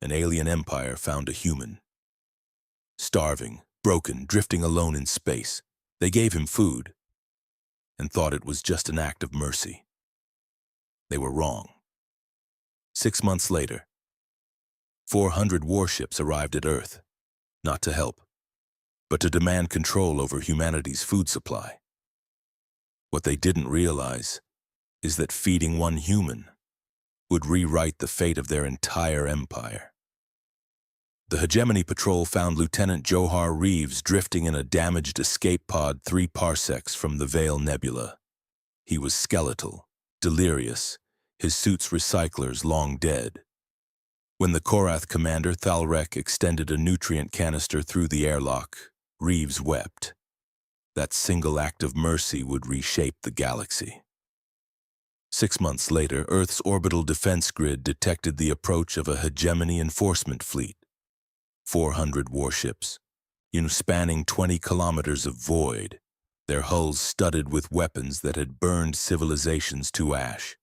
An alien empire found a human. Starving, broken, drifting alone in space. They gave him food and thought it was just an act of mercy. They were wrong. 6 months later, 400 warships arrived at Earth, not to help, but to demand control over humanity's food supply. What they didn't realize is that feeding one human would rewrite the fate of their entire empire. The Hegemony Patrol found Lieutenant Johar Reeves drifting in a damaged escape pod 3 parsecs from the Veil Nebula. He was skeletal, delirious, his suit's recyclers long dead. When the Korath commander Thalrek extended a nutrient canister through the airlock, Reeves wept. That single act of mercy would reshape the galaxy. 6 months later, Earth's orbital defense grid detected the approach of a Hegemony enforcement fleet. 400 warships, spanning 20 kilometers of void, their hulls studded with weapons that had burned civilizations to ash.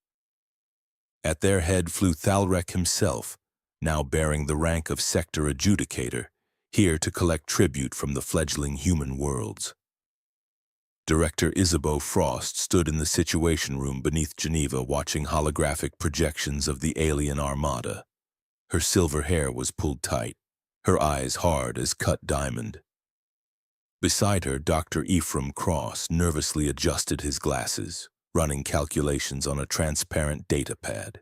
At their head flew Thalrek himself, now bearing the rank of sector adjudicator, here to collect tribute from the fledgling human worlds. Director Isabeau Frost stood in the Situation Room beneath Geneva watching holographic projections of the alien armada. Her silver hair was pulled tight, her eyes hard as cut diamond. Beside her, Dr. Ephraim Cross nervously adjusted his glasses, running calculations on a transparent data pad.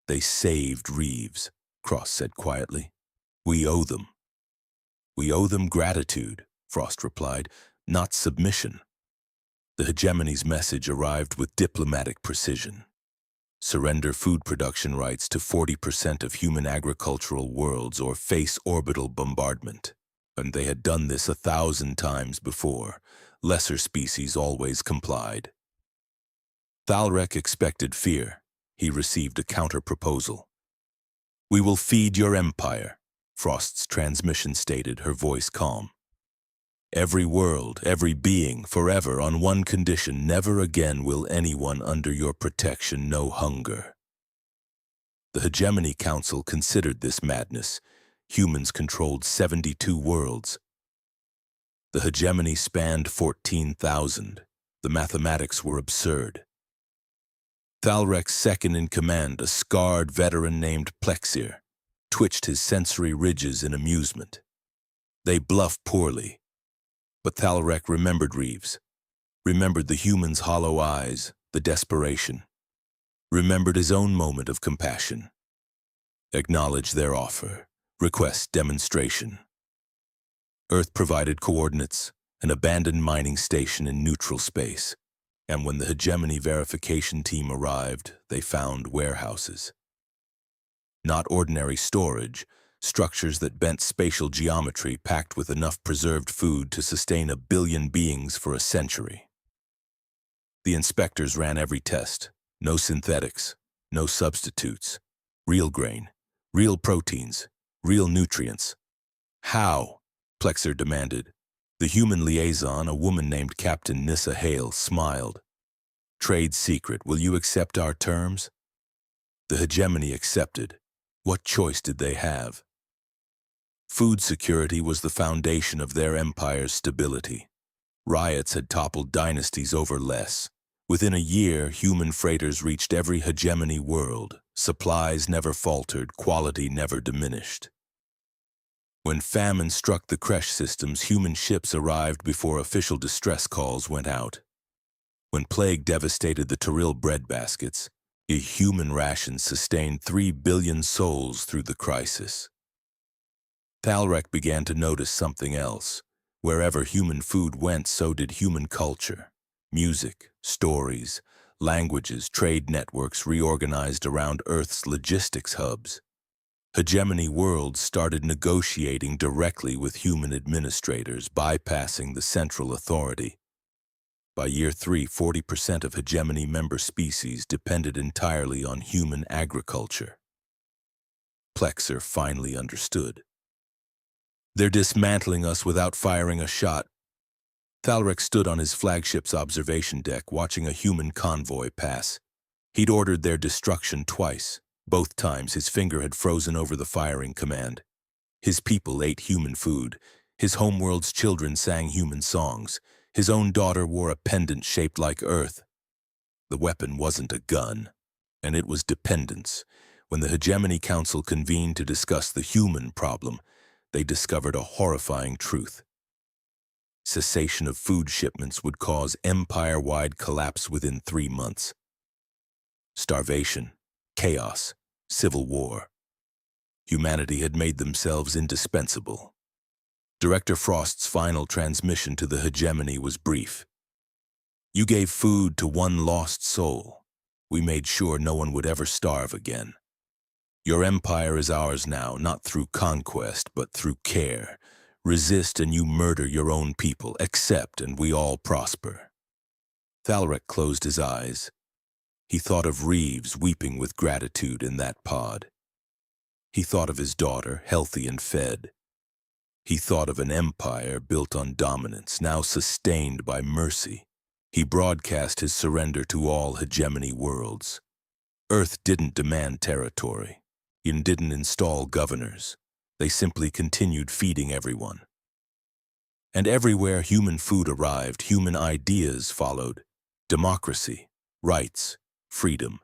"They saved Reeves," Cross said quietly. "We owe them." "We owe them gratitude," Frost replied, "not submission." The Hegemony's message arrived with diplomatic precision. Surrender food production rights to 40% of human agricultural worlds or face orbital bombardment. And they had done this 1,000 times before. Lesser species always complied. Thalrek expected fear. He received a counter-proposal. "We will feed your empire," Frost's transmission stated, her voice calm. "Every world, every being, forever, on one condition: never again will anyone under your protection know hunger." The Hegemony Council considered this madness. Humans controlled 72 worlds. The Hegemony spanned 14,000. The mathematics were absurd. Thalrek's second-in-command, a scarred veteran named Plexir, twitched his sensory ridges in amusement. They bluffed poorly. But Thalrek remembered Reeves, remembered the human's hollow eyes, the desperation, remembered his own moment of compassion. Acknowledge their offer, request demonstration. Earth provided coordinates, an abandoned mining station in neutral space, and when the Hegemony verification team arrived, they found warehouses. Not ordinary storage, structures that bent spatial geometry packed with enough preserved food to sustain 1 billion beings for a century. The inspectors ran every test. No synthetics, no substitutes. Real grain, real proteins, real nutrients. "How?" Plexir demanded. The human liaison, a woman named Captain Nissa Hale, smiled. "Trade secret. Will you accept our terms?" The Hegemony accepted. What choice did they have? Food security was the foundation of their empire's stability. Riots had toppled dynasties over less. Within a year, human freighters reached every Hegemony world. Supplies never faltered, quality never diminished. When famine struck the creche systems, human ships arrived before official distress calls went out. When plague devastated the Tyril breadbaskets, a human ration sustained 3 billion souls through the crisis. Thalrek began to notice something else. Wherever human food went, so did human culture. Music, stories, languages, trade networks reorganized around Earth's logistics hubs. Hegemony worlds started negotiating directly with human administrators, bypassing the central authority. By year 3, 40% of Hegemony member species depended entirely on human agriculture. Plexir finally understood. "They're dismantling us without firing a shot." Thalrek stood on his flagship's observation deck, watching a human convoy pass. He'd ordered their destruction twice, Both times his finger had frozen over the firing command. His people ate human food. His homeworld's children sang human songs. His own daughter wore a pendant shaped like Earth. The weapon wasn't a gun, and it was dependence. When the Hegemony Council convened to discuss the human problem, they discovered a horrifying truth. Cessation of food shipments would cause empire-wide collapse within 3 months. Starvation, chaos, civil war. Humanity had made themselves indispensable. Director Frost's final transmission to the Hegemony was brief. You gave food to one lost soul. We made sure no one would ever starve again. Your empire is ours now, not through conquest, but through care. Resist and you murder your own people. Accept and we all prosper. Thalric closed his eyes. He thought of Reeves weeping with gratitude in that pod. He thought of his daughter, healthy and fed. He thought of an empire built on dominance, now sustained by mercy. He broadcast his surrender to all Hegemony worlds. Earth didn't demand territory. It didn't install governors. They simply continued feeding everyone. And everywhere human food arrived, human ideas followed. Democracy, rights, freedom.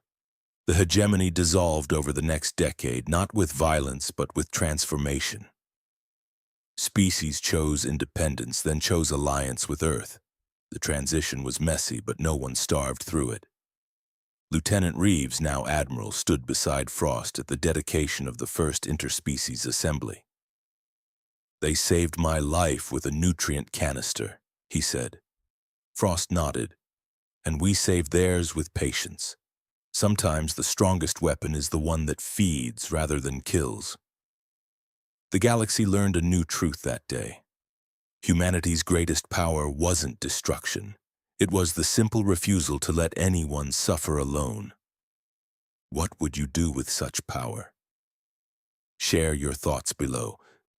The Hegemony dissolved over the next decade, not with violence, but with transformation. Species chose independence, then chose alliance with Earth. The transition was messy, but no one starved through it. Lieutenant Reeves, now Admiral, stood beside Frost at the dedication of the first interspecies assembly. They saved my life with a nutrient canister, he said. Frost nodded, and we saved theirs with patience. Sometimes the strongest weapon is the one that feeds rather than kills. The galaxy learned a new truth that day. Humanity's greatest power wasn't destruction. It was the simple refusal to let anyone suffer alone. What would you do with such power? Share your thoughts below.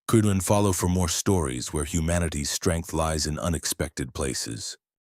Could and follow for more stories where humanity's strength lies in unexpected places.